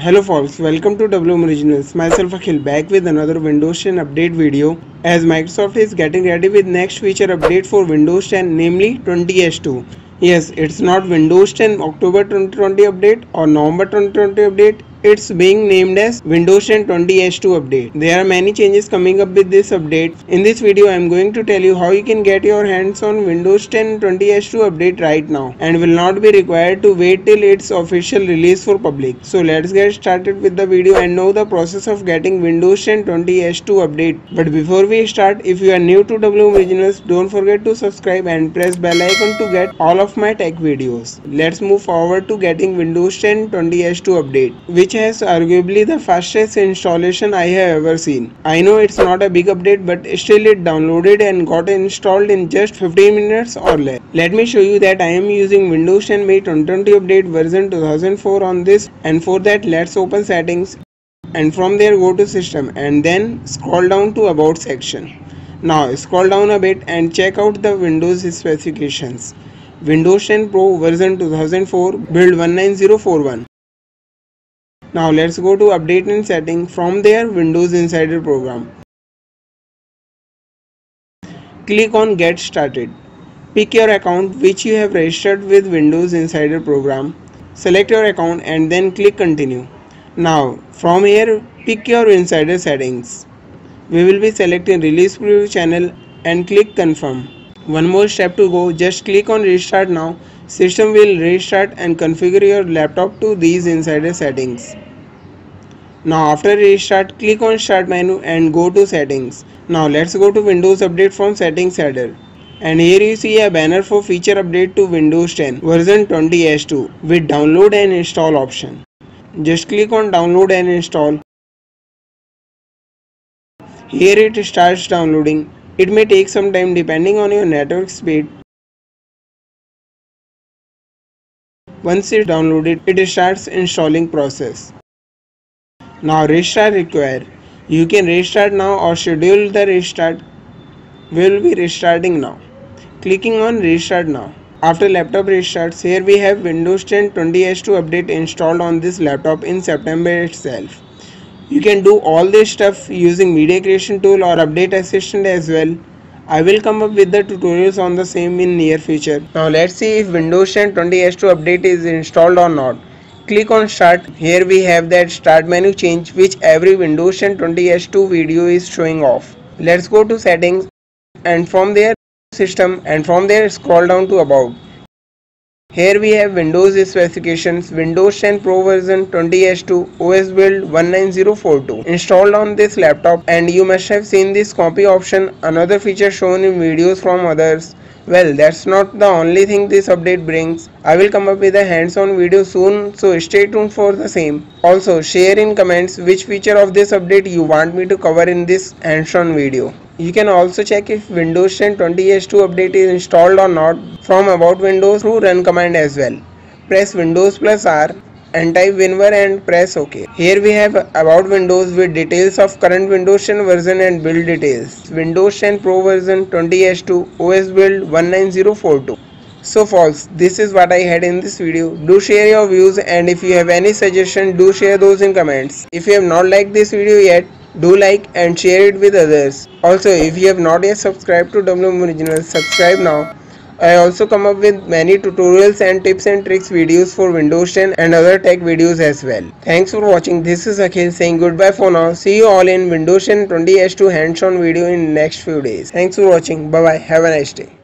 Hello folks, welcome to WM Originals. Myself Akhil back with another Windows 10 update video as Microsoft is getting ready with next feature update for Windows 10, namely 20H2. Yes, it's not Windows 10 October 2020 update or November 2020 update. It's being named as Windows 10 20H2 update. There are many changes coming up with this update. In this video, I am going to tell you how you can get your hands on Windows 10 20H2 update right now and will not be required to wait till its official release for public. So let's get started with the video and know the process of getting Windows 10 20H2 update. But before we start, if you are new to WM Originals, don't forget to subscribe and press bell icon to get all of my tech videos. Let's move forward to getting Windows 10 20H2 update, which has arguably the fastest installation I have ever seen. I know it's not a big update, but still it downloaded and got installed in just 15 minutes or less. Let me show you that I am using Windows 10 May 2020 update version 2004 on this, and for that let's open settings and from there go to system and then scroll down to about section. Now scroll down a bit and check out the Windows specifications. Windows 10 Pro version 2004, build 19041. Now let's go to update and setting, from there Windows Insider program. Click on get started. Pick your account which you have registered with Windows Insider program. Select your account and then click continue. Now from here pick your insider settings. We will be selecting release preview channel and click confirm. One more step to go, just click on restart now. System will restart and configure your laptop to these insider settings. Now after restart, click on start menu and go to settings. Now let's go to Windows update from settings header. And here you see a banner for feature update to Windows 10 version 20H2 with download and install option. Just click on download and install. Here it starts downloading. It may take some time depending on your network speed. Once it's downloaded, it starts installing process. Now restart required. You can restart now or schedule the restart. We will be restarting now. Clicking on restart now. After laptop restarts, here we have Windows 10 20H2 update installed on this laptop in September itself. You can do all this stuff using Media Creation Tool or Update Assistant as well. I will come up with the tutorials on the same in near future. Now let's see if Windows 10 20H2 update is installed or not. Click on start. Here we have that start menu change which every Windows 10 20H2 video is showing off. Let's go to settings and from there system and from there scroll down to about. Here we have Windows specifications, Windows 10 Pro version 20H2, OS build 19042 installed on this laptop, and you must have seen this copy option, another feature shown in videos from others. Well, that's not the only thing this update brings. I will come up with a hands-on video soon, so stay tuned for the same. Also, share in comments which feature of this update you want me to cover in this hands-on video. You can also check if Windows 10 20H2 update is installed or not from about Windows through run command as well. Press Windows plus R and type WinVer and press OK. Here we have about Windows with details of current Windows 10 version and build details. Windows 10 Pro version 20H2, OS build 19042. So folks, this is what I had in this video. Do share your views, and if you have any suggestion, do share those in comments. If you have not liked this video yet, do like and share it with others. Also, if you have not yet subscribed to WM Originals, subscribe now. I also come up with many tutorials and tips and tricks videos for Windows 10 and other tech videos as well. Thanks for watching. This is Akhil saying goodbye for now. See you all in Windows 10 20H2 hands-on video in next few days. Thanks for watching. Bye bye. Have a nice day.